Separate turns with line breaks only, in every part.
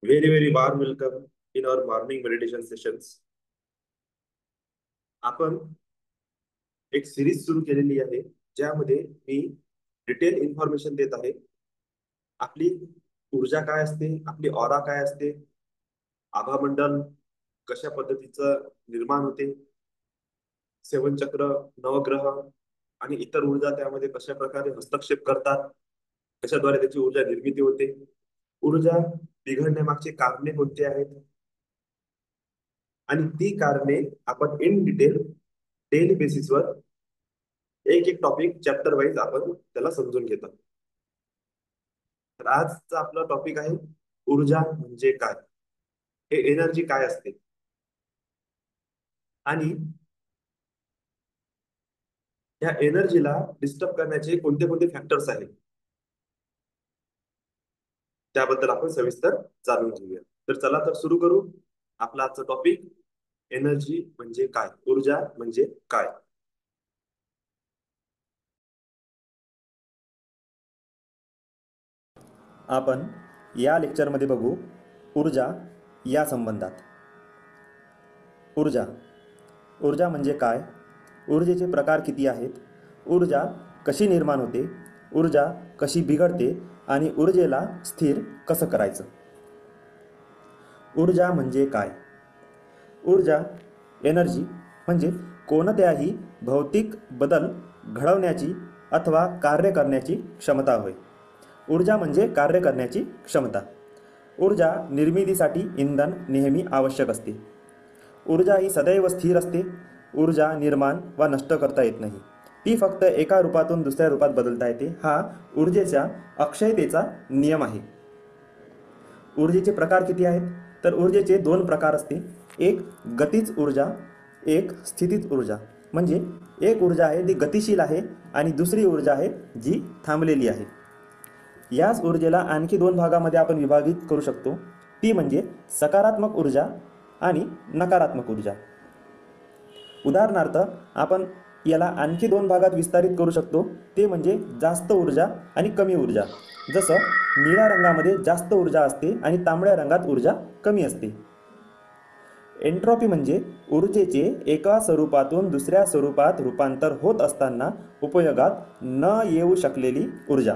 Very, very warm welcome in our morning meditation sessions. आपण एक series सुरू केलेली आहे ज्यामध्ये मी डिटेल इन्फॉर्मेशन देत आहे. आपली ऊर्जा काय असते, आपली ऑरा काय असते, आभामंडल कशा पद्धतीचं निर्माण होते, सेवन चक्र, नवग्रह आणि इतर ऊर्जा त्यामध्ये कशा प्रकारे हस्तक्षेप करतात, कशाद्वारे त्याची ऊर्जा निर्मिती होते, ऊर्जा बिघडण्यामागची कारणे कोणती आहेत आणि ती कारणे आपण इन डिटेल डेली बेसिसवर एक एक टॉपिक चॅप्टर वाईज आपण त्याला समजून घेतो. तर आजचा आपला टॉपिक आहे ऊर्जा म्हणजे काय, हे एनर्जी काय असते आणि या एनर्जीला डिस्टर्ब करण्याचे कोणते कोणते फॅक्टर्स आहेत त्याबद्दल आपण सविस्तर जाणून घेऊया. तर चला तर सुरू करू आपला आजचा टॉपिक. एनर्जी म्हणजे काय, ऊर्जा म्हणजे काय.
आपण या लेक्चरमध्ये बघू ऊर्जा या संबंधात. ऊर्जा म्हणजे काय, ऊर्जेचे प्रकार किती आहेत, ऊर्जा कशी निर्माण होते, ऊर्जा कशी बिघडते आणि ऊर्जेला स्थिर कसं करायचं. ऊर्जा म्हणजे काय. ऊर्जा एनर्जी म्हणजे कोणत्याही भौतिक बदल घडवण्याची अथवा कार्य करण्याची क्षमता होय. ऊर्जा म्हणजे कार्य करण्याची क्षमता. ऊर्जा निर्मितीसाठी इंधन नेहमी आवश्यक असते. ऊर्जा ही सदैव स्थिर असते. ऊर्जा निर्माण वा नष्ट करता येत नाही, ती फक्त एका रूपातून दुसऱ्या रूपात बदलता येते. हा ऊर्जेच्या अक्षयतेचा नियम आहे. ऊर्जेचे प्रकार किती आहेत, तर ऊर्जेचे दोन प्रकार असते. एक गतिज ऊर्जा, एक स्थितीज ऊर्जा. म्हणजे एक ऊर्जा आहे ती गतिशील आहे आणि दुसरी ऊर्जा आहे जी थांबलेली आहे. याच ऊर्जेला आणखी दोन भागामध्ये आपण विभाजित करू शकतो, ती म्हणजे सकारात्मक ऊर्जा आणि नकारात्मक ऊर्जा. उदाहरणार्थ आपण याला आणखी दोन भागात विस्तारित करू शकतो, ते म्हणजे जास्त ऊर्जा आणि कमी ऊर्जा. जसं निळ्या रंगामध्ये जास्त ऊर्जा असते आणि तांबड्या रंगात ऊर्जा कमी असते. एन्ट्रॉपी म्हणजे ऊर्जेचे एका स्वरूपातून दुसऱ्या स्वरूपात रूपांतर होत असताना उपयोगात न येऊ शकलेली ऊर्जा.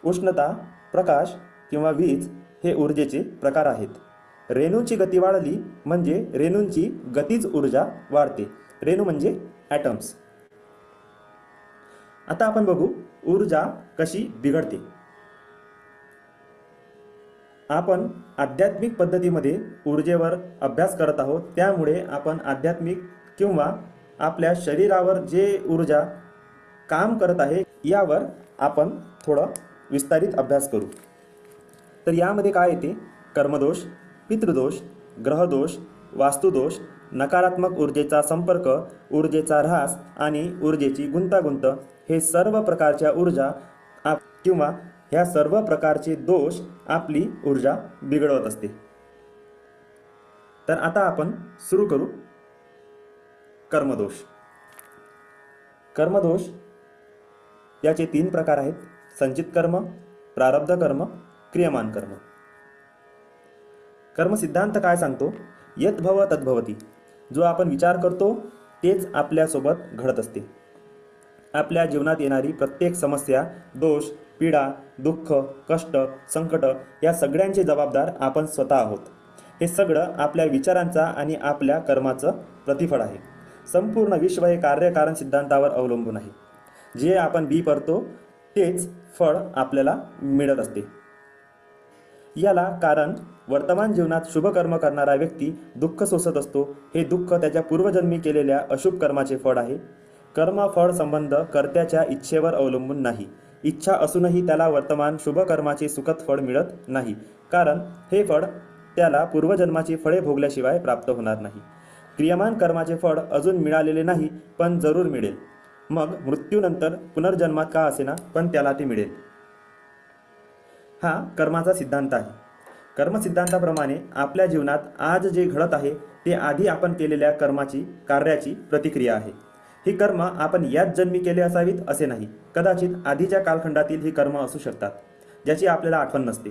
उष्णता, प्रकाश किंवा वीज हे ऊर्जेचे प्रकार आहेत. रेणूची गती वाढली म्हणजे रेणूंची गतीज ऊर्जा वाढते. रेणू म्हणजे ॲटम्स. आता आपण बघू ऊर्जा कशी बिघडते. आपण आध्यात्मिक पद्धतीमध्ये ऊर्जेवर अभ्यास करत आहोत, त्यामुळे आपण आध्यात्मिक किंवा आपल्या शरीरावर जे ऊर्जा काम करत आहे यावर आपण थोडं विस्तारित अभ्यास करू. तर यामध्ये काय येते, कर्मदोष, पितृदोष, ग्रहदोष, वास्तुदोष, नकारात्मक ऊर्जेचा संपर्क, ऊर्जेचा ऱ्हास आणि ऊर्जेची गुंतागुंत हे सर्व प्रकारच्या ऊर्जा किंवा ह्या सर्व प्रकारचे दोष आपली ऊर्जा बिघडवत असते. तर आता आपण सुरू करू. कर्मदोष. कर्मदोष याचे तीन प्रकार आहेत: संचित कर्म, प्रारब्ध कर्म, क्रियमान कर्म. कर्म सिद्धांत काय सांगतो, यत भव तद्भवती. जो आपण विचार करतो तेच आपल्यासोबत घडत असते. आपल्या जीवनात येणारी प्रत्येक समस्या, दोष, पीडा, दुःख, कष्ट, संकट या सगळ्यांचे जबाबदार आपण स्वतः आहोत. हे सगळं आपल्या विचारांचा आणि आपल्या कर्माचं प्रतिफळ आहे. संपूर्ण विश्व हे कार्यकारण सिद्धांतावर अवलंबून आहे. जे आपण बी करतो तेच फळ आपल्याला मिळत असते. याला कारण वर्तमान जीवनात शुभ कर्म करणारा व्यक्ती दुःख सोसत असतो. हे दुःख त्याच्या पूर्वजन्मी केलेल्या अशुभ कर्माचे फळ आहे. कर्म फळ संबंध कर्त्याच्या इच्छेवर अवलंबून नाही. इच्छा असूनही त्याला वर्तमान शुभ कर्माचे सुखद फळ मिळत नाही, कारण हे फळ त्याला पूर्वजन्माची फळे भोगल्याशिवाय प्राप्त होणार नाही. क्रियमान कर्माचे फळ अजून मिळालेले नाही, पण जरूर मिळेल. मग मृत्यूनंतर पुनर्जन्मात का असेना, पण त्याला ते मिळेल. हा कर्माचा सिद्धांत आहे. कर्मसिद्धांताप्रमाणे आपल्या जीवनात आज जे घडत आहे ते आधी आपण केलेल्या कर्माची, कार्याची प्रतिक्रिया आहे. ही कर्म आपण याच जन्मी केले असावीत असे नाही. कदाचित आधीच्या कालखंडातील ही कर्म असू शकतात ज्याची आपल्याला आठवण नसते.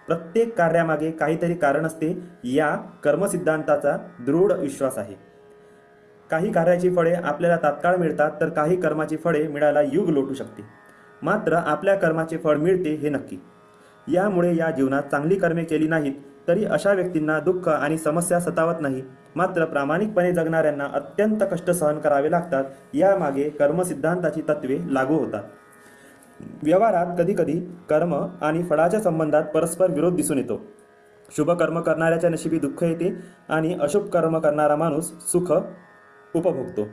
प्रत्येक कार्यामागे काहीतरी कारण असते, या कर्मसिद्धांताचा दृढ विश्वास आहे. काही कार्याची फळे आपल्याला तात्काळ मिळतात, तर काही कर्माची फळे मिळायला युग लोटू शकते. मात्र आपल्या कर्माचे फळ मिळते हे नक्की. यामुळे या जीवनात चांगली कर्मे केली नाहीत तरी अशा व्यक्तींना दुःख आणि समस्या सतावत नाही. मात्र प्रामाणिकपणे जगणाऱ्यांना अत्यंत कष्ट सहन करावे लागतात. यामागे कर्मसिद्धांताची तत्त्वे लागू होतात. व्यवहारात कधीकधी कर्म आणि फळाच्या संबंधात परस्पर विरोध दिसून येतो. शुभ कर्म करणाऱ्याच्या नशिबी दुःख येते आणि अशुभ कर्म करणारा माणूस सुख उपभोगतो.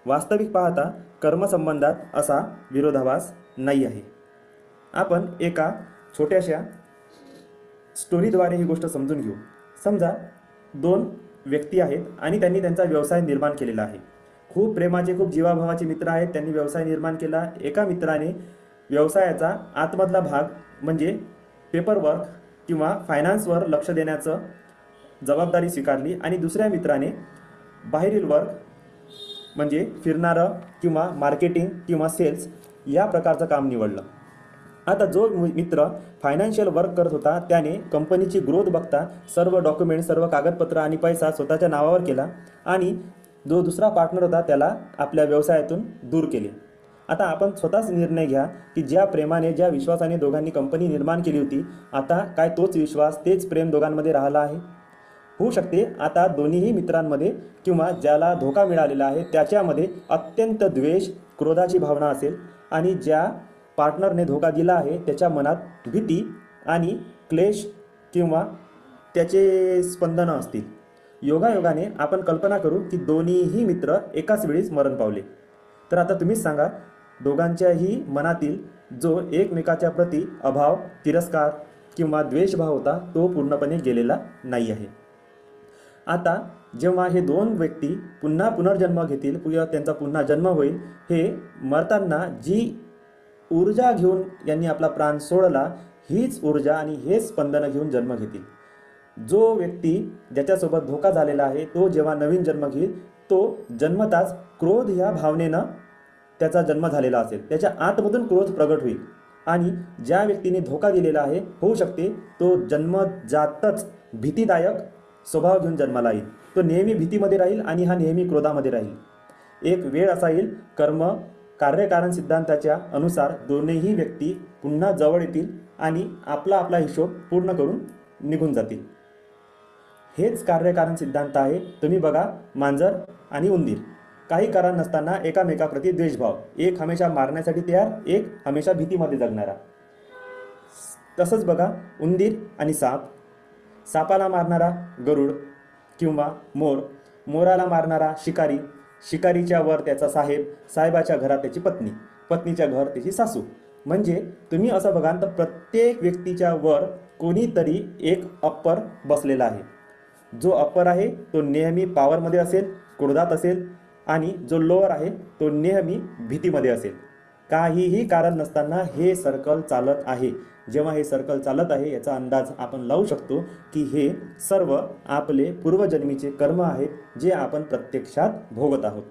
वास्तविक पाहता कर्मसंबंधात असा विरोधाभास नाही आहे. आपण एका छोट्याशा स्टोरीद्वारे ही गोष्ट समजून घेऊ. समजा 2 व्यक्ती आहेत आणि त्यांनी त्यांचा व्यवसाय निर्माण केलेला आहे. खूप प्रेमाचे, खूप जीवाभावाचे मित्र आहेत. त्यांनी व्यवसाय निर्माण केला. एका मित्राने व्यवसायाचा आतमधला भाग म्हणजे पेपरवर्क किंवा फायनान्सवर लक्ष देण्याचं जबाबदारी स्वीकारली आणि दुसऱ्या मित्राने बाहेरील वर्क म्हणजे फिरणारं किंवा मार्केटिंग किंवा सेल्स या प्रकारचं काम निवडलं. आता जो मित्र फायनान्शियल वर्क करत होता त्याने कंपनीची ग्रोथ बघता सर्व डॉक्युमेंट, सर्व कागदपत्र आणि पैसा स्वतःच्या नावावर केला आणि जो दुसरा पार्टनर होता त्याला आपल्या व्यवसायातून दूर केले. आता आपण स्वतःच निर्णय घ्या की ज्या प्रेमाने, ज्या विश्वासाने दोघांनी कंपनी निर्माण केली होती, आता काय तोच विश्वास, तेच प्रेम दोघांमध्ये राहिला आहे? होऊ शकते आता दोन्हीही मित्रांमध्ये किंवा ज्याला धोका मिळालेला आहे त्याच्यामध्ये अत्यंत द्वेष, क्रोधाची भावना असेल आणि ज्या पार्टनरने धोका दिला आहे त्याच्या मनात भीती आणि क्लेश किंवा त्याचे स्पंदनं असतील. योगायोगाने आपण कल्पना करू की दोन्हीही मित्र एकाच वेळीच मरण पावले. तर आता तुम्हीच सांगा, दोघांच्याही मनातील जो एकमेकाच्या प्रती अभाव, तिरस्कार किंवा द्वेषभाव होता तो पूर्णपणे गेलेला नाही आहे. आता जेव्हा हे 2 व्यक्ती पुन्हा पुनर्जन्म घेतील किंवा त्यांचा पुन्हा जन्म होईल, हे मरताना जी ऊर्जा घेऊन यांनी आपला प्राण सोडला, हीच ऊर्जा आणि हेच स्पंदनं घेऊन जन्म घेतील. जो व्यक्ती ज्याच्यासोबत धोका झालेला आहे तो जेव्हा नवीन जन्म घेईल, तो जन्मताच क्रोध ह्या भावनेनं त्याचा जन्म झालेला असेल, त्याच्या आतमधून क्रोध प्रगट होईल. आणि ज्या व्यक्तीने धोका दिलेला आहे, होऊ शकते तो जन्मजातच भीतीदायक स्वभाव घेऊन जन्माला येईल. तो नेहमी भीतीमध्ये राहील आणि हा नेहमी क्रोधामध्ये राहील. एक वेळ असा येईल, कर्म कार्यकारण सिद्धांताच्या अनुसार दोन्हीही व्यक्ती पुन्हा जवळ येतील आणि आपला आपला हिशोब पूर्ण करून निघून जातील. हेच कार्यकारण सिद्धांत आहे. तुम्ही बघा, मांजर आणि उंदीर काही कारण नसताना एकामेकाप्रती द्वेषभाव, एक हमेशा मारण्यासाठी तयार, एक हमेशा भीतीमध्ये जगणारा. तसंच बघा, उंदीर आणि साप, सापाला मारणारा गरुड किंवा मोर, मोराला मारणारा शिकारी, शिकारीच्या वर त्याचा साहेब, साहेबाच्या घरात त्याची पत्नी, पत्नीच्या घर त्याची सासू. म्हणजे तुम्ही असं बघाल तर प्रत्येक व्यक्तीच्या वर कोणीतरी एक अप्पर बसलेला आहे. जो अप्पर आहे तो नेहमी पॉवरमध्ये असेल, क्रोधात असेल आणि जो लोअर आहे तो नेहमी भीतीमध्ये असेल. काहीही कारण नसताना हे सर्कल चालत आहे. जेव्हा हे सर्कल चालत आहे याचा अंदाज आपण लावू शकतो की हे सर्व आपले पूर्वजन्मीचे कर्म आहेत जे आपण प्रत्यक्षात भोगत आहोत.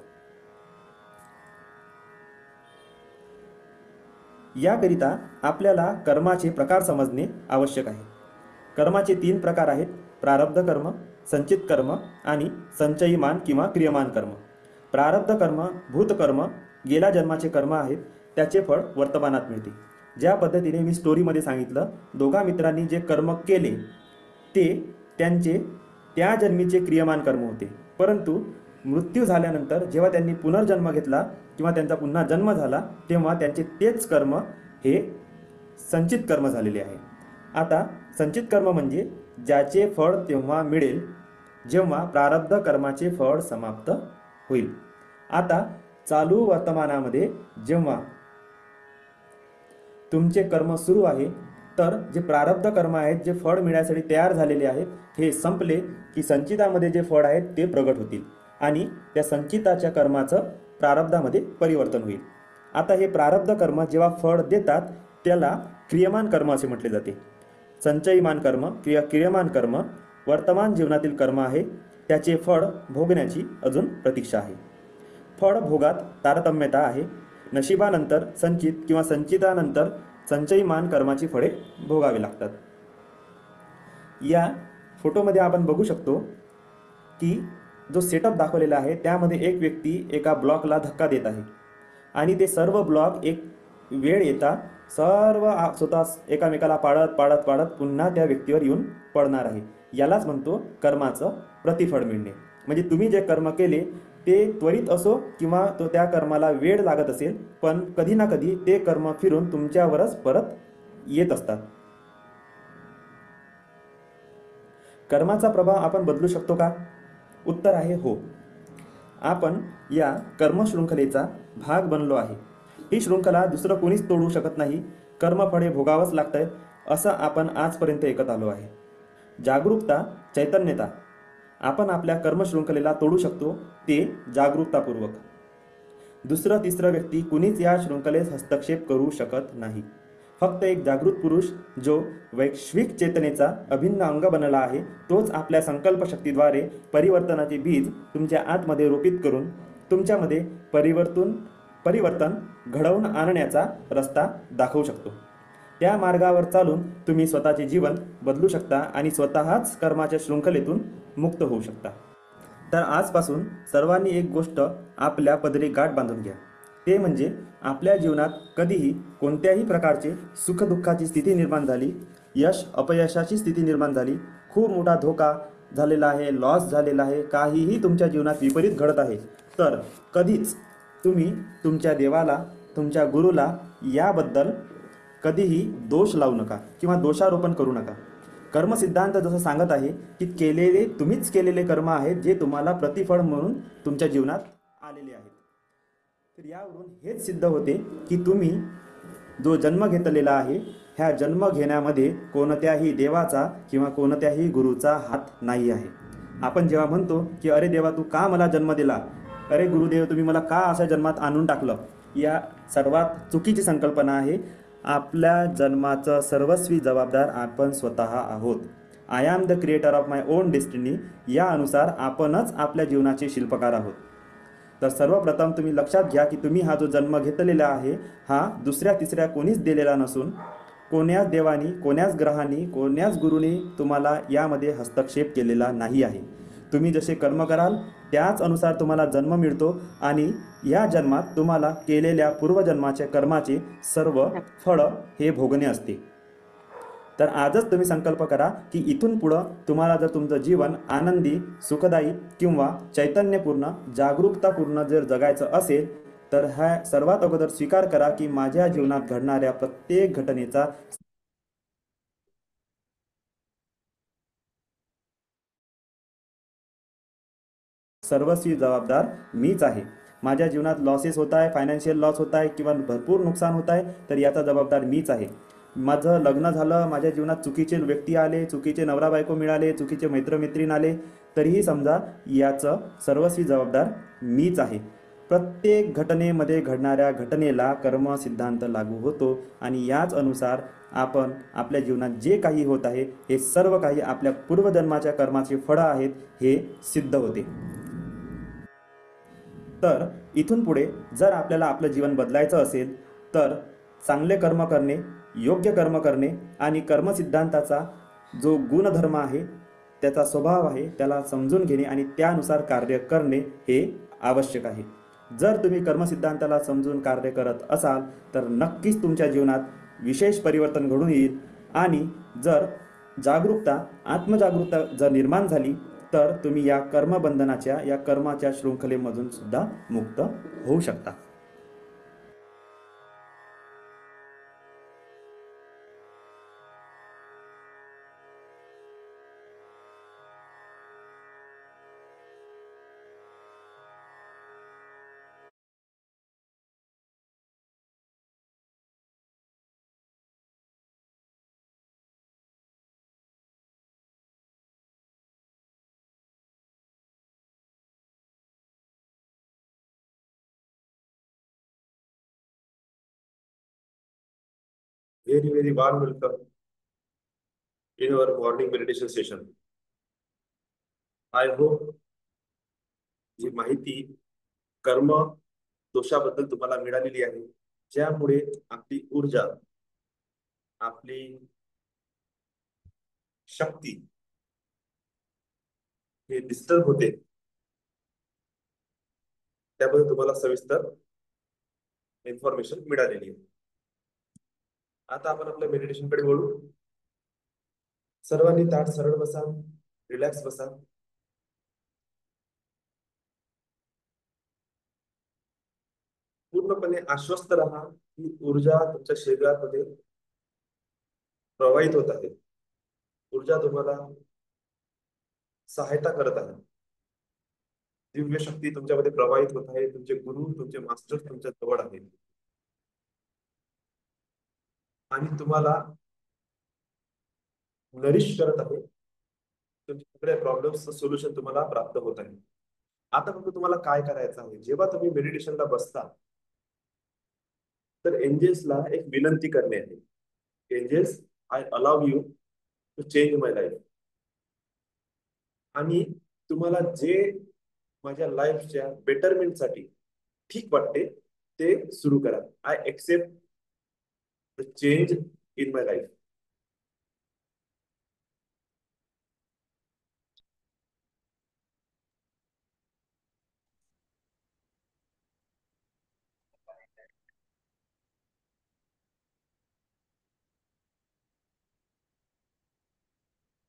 याकरिता आपल्याला कर्माचे प्रकार समजणे आवश्यक आहे. कर्माचे 3 प्रकार आहेत: प्रारब्ध कर्म, संचित कर्म आणि संचयमान किंवा क्रियमान कर्म. प्रारब्ध कर्म भूतकर्म, गेल्या जन्माचे कर्म आहेत, त्याचे फळ वर्तमानात मिळते. ज्या पद्धतीने मी स्टोरीमध्ये सांगितलं, दोघा मित्रांनी जे कर्म केले ते त्यांचे त्या जन्मीचे क्रियमान कर्म होते. परंतु मृत्यू झाल्यानंतर जेव्हा त्यांनी पुनर्जन्म घेतला किंवा त्यांचा पुन्हा जन्म झाला तेव्हा त्यांचे तेच कर्म हे संचित कर्म झालेले आहे. आता संचित कर्म म्हणजे ज्याचे फळ तेव्हा मिळेल जेव्हा प्रारब्ध कर्माचे फळ समाप्त होईल. आता चालू वर्तमानामध्ये जेव्हा तुमचे कर्म सुरू आहे तर जे प्रारब्ध कर्म आहेत, जे फळ मिळण्यासाठी तयार झालेले आहेत, हे संपले की संचितामध्ये जे फळ आहेत ते प्रगट होतील आणि त्या संचिताच्या कर्माचं प्रारब्धामध्ये परिवर्तन होईल. आता हे प्रारब्ध कर्म जेव्हा फळ देतात त्याला क्रियमान कर्म असे म्हटले जाते. संचयमान कर्म, क्रियमान कर्म वर्तमान जीवनातील कर्म आहे, त्याचे फळ भोगण्याची अजून प्रतीक्षा आहे. फळ भोगात तारतम्यता आहे. नशिबानंतर संचित किंवा संचितानंतर संचयमान कर्माची फळे भोगावी लागतात. या फोटोमध्ये आपण बघू शकतो की जो सेटअप दाखवलेला आहे त्यामध्ये एक व्यक्ती एका ब्लॉकला धक्का देत आहे आणि ते सर्व ब्लॉक एक वेळ येता सर्व स्वतः एकामेकाला पाडत पाडत पाडत पुन्हा त्या व्यक्तीवर येऊन पडणार आहे. यालाच म्हणतो कर्माचं प्रतिफळ मिळणे. म्हणजे तुम्ही जे कर्म केले ते त्वरित असो किंवा तो त्या कर्माला वेळ लागत असेल, पण कधी ना कधी ते कर्म फिरून तुमच्यावरच परत येत असतात. कर्माचा प्रभाव आपण बदलू शकतो का? उत्तर आहे हो. आपण या कर्मशृंखलेचा भाग बनलो आहे. ही शृंखला दुसरं कोणीच तोडू शकत नाही. कर्मफळे भोगावंच लागतंय असं आपण आजपर्यंत ऐकत आलो आहे. जागरूकता, चैतन्यता. आपण आपल्या कर्मशृंखलेला तोडू शकतो ते जागरूकतापूर्वक. दुसरं तिसरं व्यक्ती कुणीच या शृंखलेत हस्तक्षेप करू शकत नाही. फक्त एक जागृत पुरुष जो वैश्विक चेतनेचा अभिन्न अंग बनला आहे तोच आपल्या संकल्पशक्तीद्वारे परिवर्तनाचे बीज तुमच्या आतमध्ये रोपित करून तुमच्यामध्ये परिवर्तन घडवून आणण्याचा रस्ता दाखवू शकतो. त्या मार्गावर चालून तुम्ही स्वतःचे जीवन बदलू शकता आणि स्वतःच कर्माच्या शृंखलेतून मुक्त होऊ शकता. तर आजपासून सर्वांनी एक गोष्ट आपल्या पदरी गाठ बांधून घ्या. ते म्हणजे आपल्या जीवनात कधीही कोणत्याही प्रकारचे सुखदुःखाची स्थिती निर्माण झाली, यश अपयशाची स्थिती निर्माण झाली, खूप मोठा धोका झालेला आहे, लॉस झालेला आहे, काहीही तुमच्या जीवनात विपरीत घडत आहे, तर कधीच तुम्ही तुमच्या देवाला, तुमच्या गुरुला याबद्दल कधीही दोष लावू नका किंवा दोषारोपण करू नका. कर्मसिद्धांत जसं सांगत आहे की तुम्हीच केलेले कर्म आहेत जे तुम्हाला प्रतिफळ म्हणून तुमच्या जीवनात आलेले आहेत. तर यावरून हेच सिद्ध होते की तुम्ही जो जन्म घेतलेला आहे ह्या जन्म घेण्यामध्ये कोणत्याही देवाचा किंवा कोणत्याही गुरुचा हात नाही आहे. आपण जेव्हा म्हणतो की अरे देवा तू का मला जन्म दिला, अरे गुरुदेव तुम्ही मला का अशा जन्मात आणून टाकलं, या सर्वात चुकीची संकल्पना आहे. आपल्या जन्माचं सर्वस्वी जबाबदार आपण स्वतः आहोत. I am the creator of my on destiny या अनुसार आपणच आपल्या जीवनाचे शिल्पकार आहोत. तर सर्वप्रथम तुम्ही लक्षात घ्या की तुम्ही हा जो जन्म घेतलेला आहे हा दुसऱ्या तिसऱ्या कोणीच दिलेला नसून कोण्याच देवानी, कोण्याच ग्रहांनी, कोण्याच गुरुनी तुम्हाला यामध्ये हस्तक्षेप केलेला नाही आहे. तुम्ही जसे कर्म कराल त्याच अनुसार तुम्हाला जन्म मिळतो आणि या जन्मात तुम्हाला केलेल्या पूर्वजन्माच्या कर्माचे सर्व फळ हे भोगणे असते. तर आजच तुम्ही संकल्प करा की इथून पुढं तुम्हाला जर तुमचं जीवन आनंदी, सुखदायी किंवा चैतन्यपूर्ण, जागरूकतापूर्ण जर जगायचं असेल तर हा सर्वात अगोदर स्वीकार करा की माझ्या जीवनात घडणाऱ्या प्रत्येक घटनेचा सर्वस्वी जबाबदार मीच आहे. माझ्या जीवनात लॉसेस होत आहे, फायनान्शियल लॉस होत आहे किंवा भरपूर नुकसान होत आहे तर याचा जबाबदार मीच आहे. माझं लग्न झालं, माझ्या जीवनात चुकीचे व्यक्ती आले, चुकीचे नवरा बायको मिळाले, चुकीचे मित्रमैत्रीण आले, तरीही समजा याचं सर्वस्वी जबाबदार मीच आहे. प्रत्येक घटनेमध्ये घडणाऱ्या घटनेला कर्म सिद्धांत लागू होतो आणि याच अनुसार आपण आपल्या जीवनात जे काही होत आहे हे सर्व काही आपल्या पूर्वजन्माच्या कर्माचे फळं आहेत हे सिद्ध होते. तर इथून पुढे जर आपल्याला आपलं जीवन बदलायचं असेल तर चांगले कर्म करणे, योग्य कर्म करणे आणि कर्मसिद्धांताचा जो गुणधर्म आहे, त्याचा स्वभाव आहे, त्याला समजून घेणे आणि त्यानुसार कार्य करणे हे आवश्यक आहे. जर तुम्ही कर्मसिद्धांताला समजून कार्य करत असाल तर नक्कीच तुमच्या जीवनात विशेष परिवर्तन घडून येईल आणि जर जागरूकता, आत्मजागरूकता जर निर्माण झाली तर तुम्ही या कर्मबंधनाच्या, या कर्माच्या शृंखलेमधून सुद्धा मुक्त होऊ शकता.
Very, very warm welcome in our morning meditation session. I hope जी माहिती कर्म दोषाबद्दल तुम्हाला मिळालेली आहे, ज्यामुळे आपली ऊर्जा, आपली शक्ती हे डिस्टर्ब होते त्याबद्दल तुम्हाला सविस्तर इन्फॉर्मेशन मिळालेली आहे. आता आपण आपल्या मेडिटेशन कडे वळू. सर्वांनी ताट सरळ बसा, रिलॅक्स बसा. पूर्णपणे आश्वस्त राहा की ऊर्जा तुमच्या शरीरामध्ये प्रवाहित होत आहे. ऊर्जा तुम्हाला सहायता करत आहे. दिव्य शक्ती तुमच्यामध्ये प्रवाहित होत आहे. तुमचे गुरु, तुमचे मास्टर तुमच्या जवळ आहेत आणि तुम्हाला नरिश करत आहे. तुमच्या सगळ्या प्रॉब्लेम्सचं सोल्युशन तुम्हाला प्राप्त होत आहे. आता फक्त तुम्हाला काय करायचं आहे, जेव्हा तुम्ही मेडिटेशनला बसता तर एंजेल्सला एक विनंती करणे आहे. Angels, I allow you to change my life. आणि तुम्हाला जे माझ्या लाईफच्या बेटरमेंटसाठी ठीक वाटते ते सुरू करा. I accept the change in my life.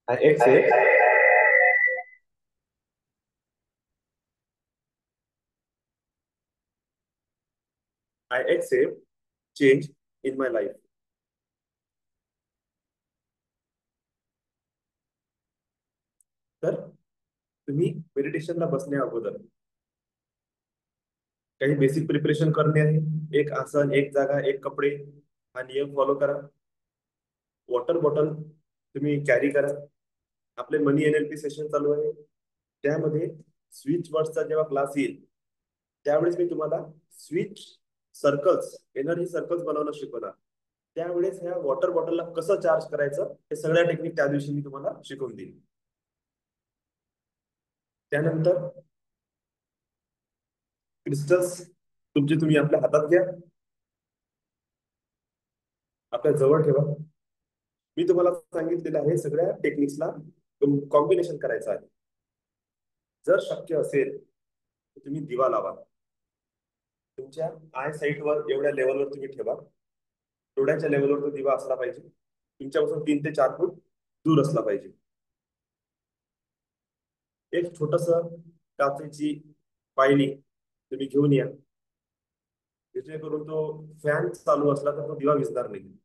I accept I accept change in my life. तर तुम्ही मेडिटेशनला बसण्या अगोदर काही बेसिक प्रिपरेशन करणे आहे. एक आसन, एक जागा, एक कपडे हा नियम फॉलो करा. वॉटर बॉटल तुम्ही कॅरी करा. आपले मनी NLP सेशन चालू आहे. त्यामध्ये स्विच वर्डचा जेव्हा क्लास येईल त्यावेळेस मी तुम्हाला स्विच सर्कल्स, एनर्जी सर्कल्स बनवणं शिकवणार. त्यावेळेस ह्या वॉटर बॉटलला कसं चार्ज करायचं हे सगळ्या टेक्निक त्या दिवशी मी तुम्हाला शिकवून देईन. त्यानंतर क्रिस्टल्स तुमचे तुम्ही आपल्या हातात घ्या, आपल्या जवळ ठेवा. मी तुम्हाला सांगितलेलं आहे सगळ्या टेक्निक्सला कॉम्बिनेशन करायचं आहे. जर शक्य असेल तर तुम्ही दिवा लावा. तुमच्या आय साईटवर एवढ्या लेवलवर तुम्ही ठेवा. डोळ्याच्या लेवलवर तो दिवा असला पाहिजे. तुमच्यापासून 3 ते 4 फूट दूर असला पाहिजे. एक छोटस काचेची पायली तुम्ही घेऊन या, जेणेकरून तो फॅन चालू असला तर तो दिवा विझणार नाही.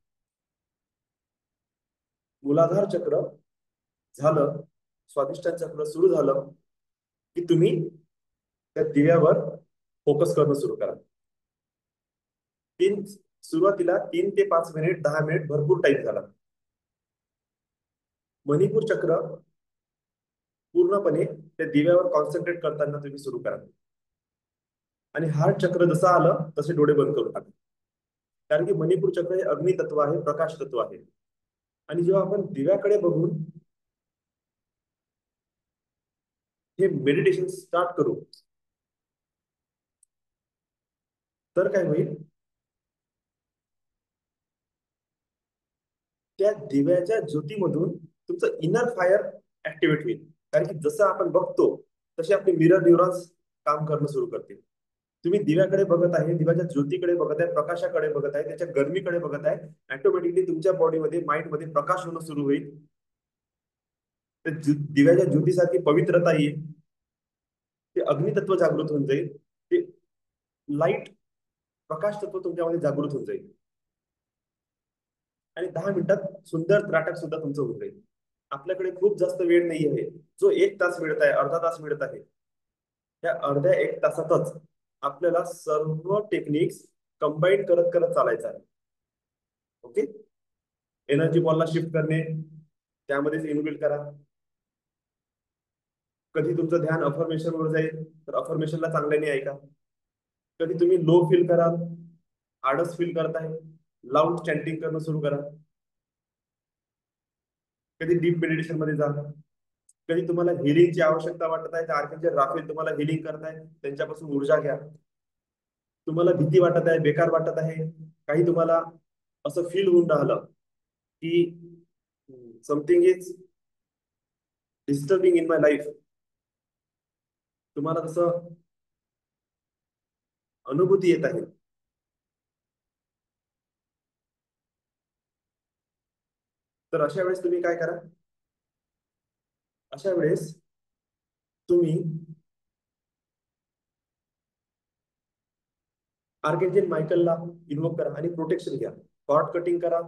मूलाधार चक्र झालं, स्वादिष्टान चक्र सुरू झालं की तुम्ही त्या दिव्यावर फोकस करणं सुरू करा. तीन सुरुवातीला 3 ते 5 मिनिट, 10 मिनिट भरपूर टाइम झाला. मणिपूर चक्र पूर्णपणे त्या दिव्यावर कॉन्सन्ट्रेट करताना तुम्ही सुरू करा. आणि हार्ट चक्र जसं आलं तसे डोळे बंद करून टाका. कारण की मणिपूर चक्र हे अग्नी तत्व आहे, प्रकाश तत्व आहे. आणि जेव्हा आपण दिव्याकडे बघून हे मेडिटेशन स्टार्ट करू तर काय होईल, त्या दिव्याच्या ज्योतीमधून तुमचं इनर फायर ऍक्टिव्हेट होईल. कारण की जसं आपण बघतो तसे आपले मिरर न्यूरॉन्स काम करणं सुरू करतील. तुम्ही दिव्याकडे बघत आहे, दिव्याच्या ज्योतीकडे बघत आहे, प्रकाशाकडे बघत आहे, त्याच्या गरमीकडे बघत आहे, ऑटोमॅटिकली तुमच्या बॉडीमध्ये, माइंडमध्ये प्रकाश होणं सुरू होईल. दिव्याच्या ज्योतीसारखी पवित्रता येईल. ते अग्नितत्व जागृत होऊन जाईल. ते लाईट, प्रकाश तत्व तुमच्यामध्ये जागृत होऊन जाईल. आणि 10 मिनिटात सुंदर त्राटक सुद्धा तुमचं होऊन जाईल. आपल्याकडे खूप जास्त वेळ नाही आहे. जो 1 तास मिळत आहे, अर्धा तास मिळत आहे, त्या अर्ध्या 1 तासातच आपल्याला सर्व टेक्निक्स कंबाईन करत करत चालायचं आहे. ओके. एनर्जी बॉलला शिफ्ट करणे, त्यामध्येच इन्व्हॉल्व करा. कधी तुमचं ध्यान अफर्मेशन वर जाईल तर अफर्मेशनला चांगल्याने ऐका. कधी तुम्ही लो फील कराल, आळस फील करताय, लाऊड चॅन्टिंग करणं सुरू करा. कधी डीप मेडिटेशन मध्ये जा. कधी तुम्हाला हिलिंगची आवश्यकता वाटत आहे तर आर्किटेक्चर राफेल तुम्हाला हिलिंग करताय, त्यांच्यापासून ऊर्जा घ्या. तुम्हाला भीती वाटत आहे, बेकार वाटत आहे, काही तुम्हाला असं फील होऊन राहिलं की something is disturbing in my life, तुम्हाला जसं अनुभूती येत आहे, तर अशा वेळेस तुम्ही काय करा, अशा वेळेस तुम्ही आर्केंजल मायकलला इन्व्होक करा आणि प्रोटेक्शन घ्या. कॉर्ड कटिंग करा,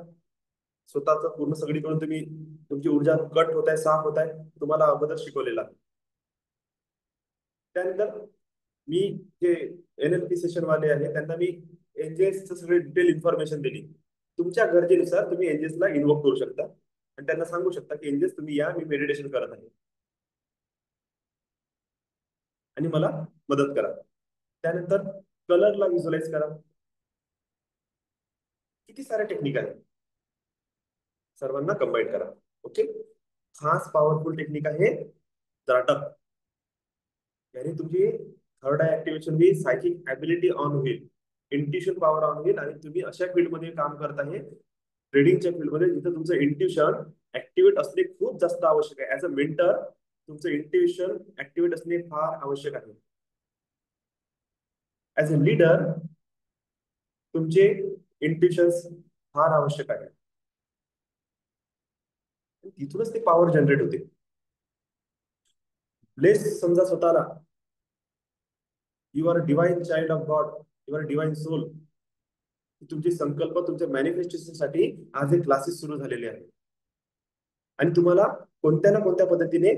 स्वतःच पूर्ण सगळीकडून तुम्ही तुमची ऊर्जा कट होत आहे, साफ होत आहे, तुम्हाला अगोदर शिकवलेला. त्यानंतर मी जे NLP सेशन वाले आहे त्यांना मी एंजेल्सचं सगळे डिटेल इन्फॉर्मेशन दिली. तुमच्या गरजेनुसार तुम्ही एंजेल्सला इन्व्होक करू शकता आणि त्यांना सांगू शकता की एंजेल्स तुम्ही या, मी मेडिटेशन करत आहे आणि मला मदत करा. त्यानंतर कलरला व्हिज्युअलाइज करा. किती साऱ्या टेक्निक आहेत, सर्वांना कंबाईन करा. ओके. खास पॉवरफुल टेक्निक आहे त्राटक. याने तुमची थर्ड आय ऍक्टिव्हेशन होईल, सायकिक ऍबिलिटी ऑन होईल, इंट्युशन पॉवर ऑन होईल आणि तुम्ही अशा फील्डमध्ये काम करत आहे, ट्रेडिंगच्या फील्डमध्ये, जिथं तुमचं इंट्युशन ऍक्टिव्हेट असणे खूप जास्त आवश्यक आहे. ऍज अ मेंटर तुमचं इंट्युशन ऍक्टिव्हेट असणे फार आवश्यक आहे. ऍज अ लीडर तुमचे इंट्युशन्स फार आवश्यक आहे. तिथूनच ते पॉवर जनरेट होते. ब्लेस समजा स्वतःला, you are divine child of god, you are divine soul. तुमचे संकल्प तुमच्या मॅनिफेस्टेशनसाठी आज हे क्लासेस सुरू झालेले आहेत आणि तुम्हाला कोणत्या ना कोणत्या पद्धतीने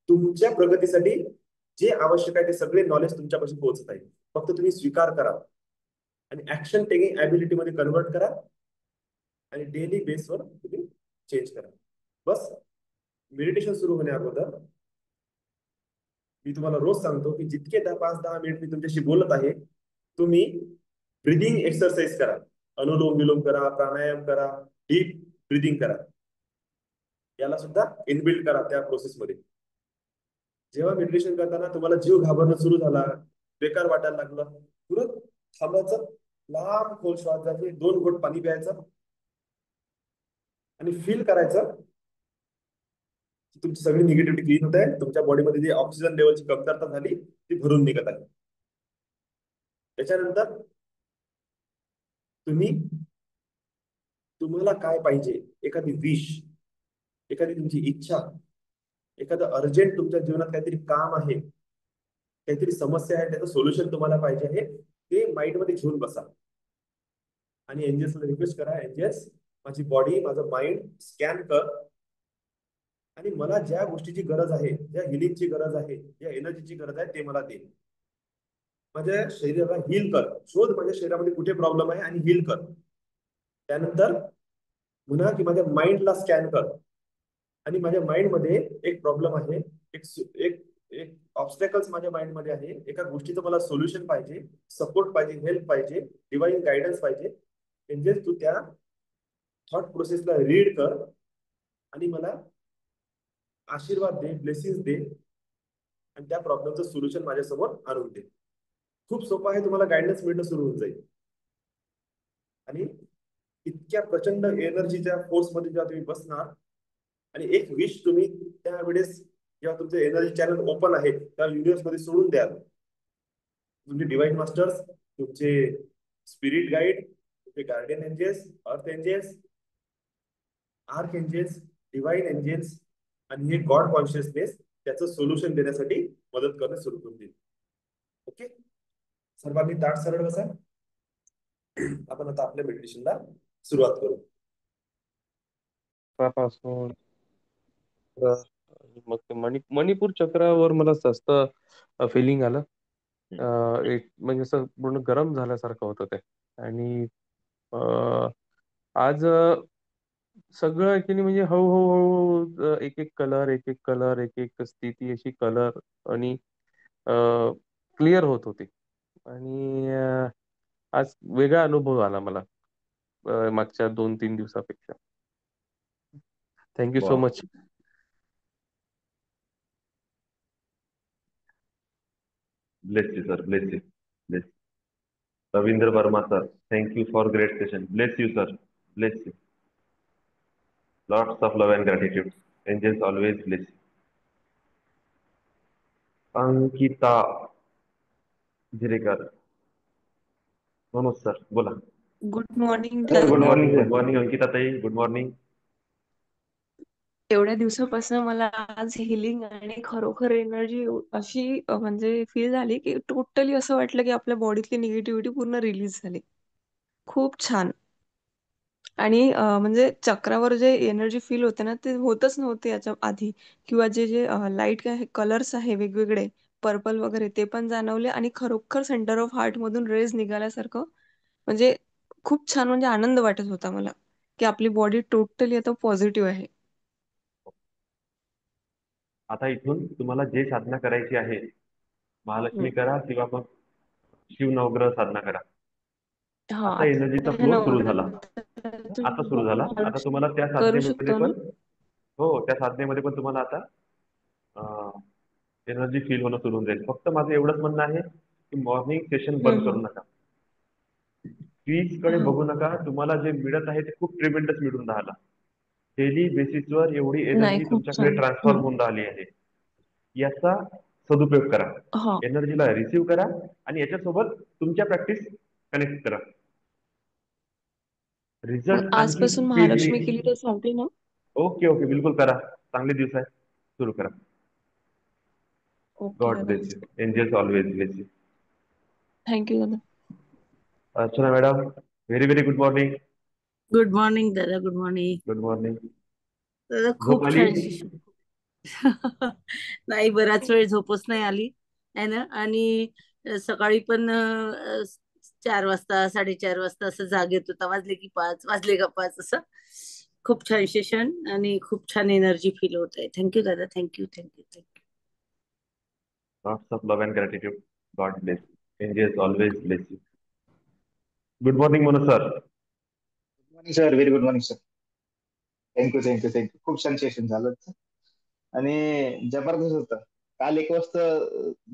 तुमच्या प्रगतीसाठी जे आवश्यक आहे ते सगळे नॉलेज तुमच्यापासून पोहोचत आहे. फक्त तुम्ही स्वीकार करा आणि ऍक्शन टेकिंग ऍबिलिटी मध्ये कन्वर्ट करा आणि डेली बेसवर तुम्ही चेंज करा. बस. मेडिटेशन सुरू होण्या अगोदर मी तुम्हाला रोज सांगतो की जितके 5-10 मिनिट मी तुमच्याशी बोलत आहे, तुम्ही ब्रिदिंग एक्सरसाइज करा. अनुलोम विलोम करा, प्राणायाम करा, डीप ब्रिदिंग करा. याला सुद्धा इनबिल्ड करा त्या प्रोसेसमध्ये. जेव्हा मेडिटेशन करताना तुम्हाला जीव घाबरणं सुरू झाला, बेकार वाटायला लागलं, तुरंत थांबायचं, लांब खोल श्वास घ्यायचे, 2 घोट पाणी प्यायचं आणि फील करायचं की तुमची सगळी निगेटिव्हिटी क्लीन होत आहे, तुमच्या बॉडीमध्ये जी ऑक्सिजन लेवलची कमतरता झाली ती भरून निघत आहे. त्याच्यानंतर तुम्ही तुम्हाला काय पाहिजे, एखादी विश, एखादी तुमची इच्छा, एखादं अर्जंट तुमच्या जीवनात काहीतरी काम आहे, काहीतरी समस्या आहे, त्याचं सोल्युशन तुम्हाला पाहिजे आहे, ते माइंड मध्ये घेऊन बसा आणि एंजल्सला रिक्वेस्ट करा, एंजल्स माझी बॉडी, माझं माइंड स्कॅन कर आणि मला ज्या गोष्टीची गरज आहे, ज्या हिलिंगची गरज आहे, ज्या एनर्जीची गरज आहे ते मला दे. माझ्या शरीराला हील कर, शोध माझ्या शरीरामध्ये कुठे प्रॉब्लेम आहे आणि हील कर. त्यानंतर पुन्हा की माझ्या माइंडला स्कॅन कर आणि माझ्या माइंडमध्ये एक प्रॉब्लेम आहे, एक एक एक ऑब्स्टॅकल्स माझ्या माइंडमध्ये आहे, एका गोष्टीचं मला सोल्युशन पाहिजे, सपोर्ट पाहिजे, हेल्प पाहिजे, डिवाइन गायडन्स पाहिजे. म्हणजे तू त्या थॉट प्रोसेसला रीड कर आणि मला आशीर्वाद दे, ब्लेसिंग दे आणि त्या प्रॉब्लेमचं सोल्युशन माझ्यासमोर आणून दे. खूप सोपं आहे, तुम्हाला गायडन्स मिळणं सुरू होऊन जाईल. आणि इतक्या प्रचंड एनर्जीच्या फोर्समध्ये जेव्हा तुम्ही बसणार आणि एक विश तुम्ही त्यावेळेस जेव्हा तुमचं एनर्जी चॅनल ओपन आहे त्या युनिव्हर्स मध्ये सोडून द्याल, तुमचे डिवाइन मास्टर्स, तुमचे स्पिरिट गाईड, तुमचे guardian angels, earth angels, arch angels, divine angels आणि हे गॉड कॉन्शियसनेस त्याचं सोल्युशन देण्यासाठी मदत करणं सुरू करून देईल. ओके. सर्वांनी ताट सरळ बसा. आपण आता आपल्या मेडिटेशनला सुरुवात करू.
पासून मग ते मणिपूर चक्रावर मला जास्त फिलिंग आलं. एक म्हणजे असं पूर्ण गरम झाल्यासारखं होतं ते. आणि आज सगळं ऍक्च्युली म्हणजे हळूहळू एक एक कलर, एक एक कलर, एक एक स्थिती अशी कलर आणि क्लिअर होत होती. आणि आज वेगळा अनुभव आला मला मागच्या 2-3 दिवसापेक्षा. Thank you so
Wow.
Much.
Bless you, sir. Bless you. Bless you. Ravindra Verma, sir. Thank you for great session. Bless you, sir. Bless you. Lots of love and gratitude. Angels always bless you. Ankita Jirekar. Manoj sir बोला.
Good morning
good
दादा.
Morning, good morning Ankita ताई, good morning.
एवढ्या दिवसापासून मला आज healing आणि खरोखर energy अशी म्हणजे फील झाली की टोटली असं वाटलं की आपल्या बॉडीतली निगेटिव्हिटी पूर्ण रिलीज झाली. खूप छान. आणि म्हणजे चक्रावर जे एनर्जी फील होते ना ते होतच नव्हते याच्या आधी, किंवा जे जे लाईट कलर्स आहे वेगवेगळे, पर्पल वगैरे ते पण जाणवले आणि खरोखर सेंटर ऑफ हार्ट मधून रेज निघाल्यासारखं. म्हणजे खूप छान, म्हणजे आनंद वाटत होता मला की आपली बॉडी टोटली आता पॉझिटिव्ह आहे.
आता इथून तुम्हाला जे साधना करायची आहे,
हम्म.
महालक्ष्मी करा किंवा मग शिव नवग्रह साधना करा.
हा,
आता एनर्जीचा
आता हे
फ्लो सुरू झाला. आता सुरू झाला.
नवरात्रातून
आता तुम्हाला त्या
करू
साधनेमध्ये
शकतो ना.
पण, हो, त्या साधनेमध्ये पण तुम्हाला आता एनर्जी फील होणं सुरू होऊन जाईल. फक्त माझं एवढंच म्हणणं आहे की मॉर्निंग सेशन बंद करू
हम्म.
नका. फीज कडे
हा.
बघू नका. तुम्हाला जे मिळत आहे ते खूप ट्रिमेंडस मिळून राहिलं. डेली बेसिसवर एवढी
नाही,
एनर्जी
खूप
तुमच्याकडे
छान.
ट्रान्सफॉर्म होऊन राहिली आहे. याचा सदुपयोग करा.
हा.
एनर्जीला रिसीव्ह करा आणि याच्यासोबत तुमच्या प्रॅक्टिस कनेक्ट करा.
मग
रिझल्ट आणखी
आजपासून
स्पीडली.
महालक्ष्मी केली तर चालते ना.
ओके ओके, बिलकुल करा. चांगले दिवस आहे, सुरू करा.
ओके
गॉड
दादा.
Bless you. Angels always bless you.
Thank you दादा.
Archana madam, very very good morning.
Good morning दादा. Good morning
good morning.
दादा.
झोप
खूप
आली?
छान शिशू. नाही, बराच वेळ झोपच नाही आली आहे ना. आणि सकाळी पण 4 वाजता 4:30 वाजता असं जाग येत होता. वाजले की 5, वाजले का 5 असं. खूप छान सेशन आणि खूप छान एनर्जी फील होत आहे. थँक्यू दादा. Thank you thank you thank you.
Lots of love and gratitude. God bless. Angels always bless you. Good morning, Manu sir.
Morning sir. Very good morning sir. Thank you thank you thank you. खूप छान session झालं आणि जबरदस्त होतं. काल 1 वाजता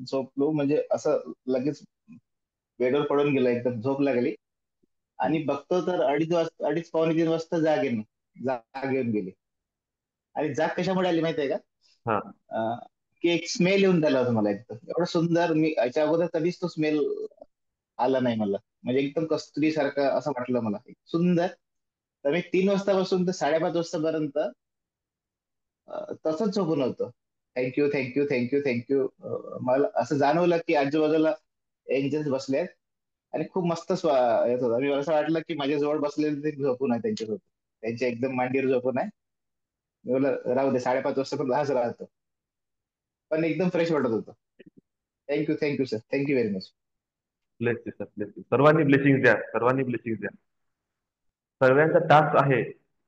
झोपलो, म्हणजे असं लगेच बेडवर पडून गेलो, एकदम झोप लागली आणि बघतो तर 2:30 वाजता, 2:30 पावणे 3 वाजता जाग येऊन गेली. आणि जाग कशामुळे आली माहितीये का?
हा.
अं, की एक स्मेल येऊन गेला होता मला एकदम एवढं सुंदर. मी याच्या अगोदर कधीच तो स्मेल आला नाही मला. म्हणजे एकदम कस्तुरी सारखं असं वाटलं मला, सुंदर. तर मी 3 वाजतापासून तर 5:30 वाजतापर्यंत तसंच झोपून होतो. Thank you thank you thank you thank you. मला असं जाणवलं की आजूबाजूला एंजल्स बसले आणि खूप मस्त येत होता. मी असं वाटलं की माझ्या जवळ बसलेले ते झोपून आहे त्यांच्यासोबत, त्यांच्या एकदम मांडीवर झोपून आहे. मी बोललं राहू दे, 5:30 वाजता पण हाच राहतो. पण एकदम फ्रेश वाटत होतं. Thank you thank you sir. Thank you very much.
Bless you sir, bless you. सर्वांनी ब्लेसिंग द्या, सर्वांनी ब्लेसिंग द्या. सर्वांचा टास्क आहे,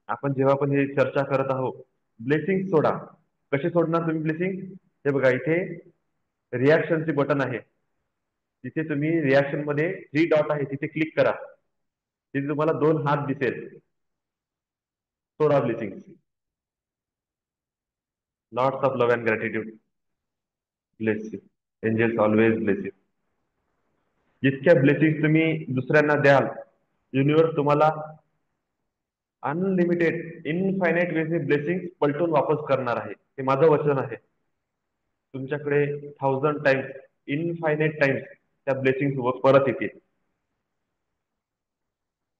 आपण जेव्हा पण हे चर्चा करत आहोत, ब्लेसिंग सोडा. कसे सोडणार तुम्ही ब्लेसिंग? हे बघा, इथे रिॲक्शनचे बटन आहे. तिथे तुम्ही रिॲक्शन मध्ये 3 डॉट आहे, तिथे क्लिक करा. तिथे तुम्हाला 2 हात दिसेल. सोडा blessing. Lots of love and gratitude. Bless you. Angels always bless you. जितक्या ब्लेसिंग तुम्ही दुसऱ्यांना द्याल, युनिव्हर्स तुम्हाला अनलिमिटेड इनफायनाईट वेचे ब्लेसिंग पलटून वापस करणार आहे. हे माझं वचन आहे. तुमच्याकडे 1000 टाइम्स, इनफायनाईट टाइम्स त्या ब्लेसिंग परत येतील.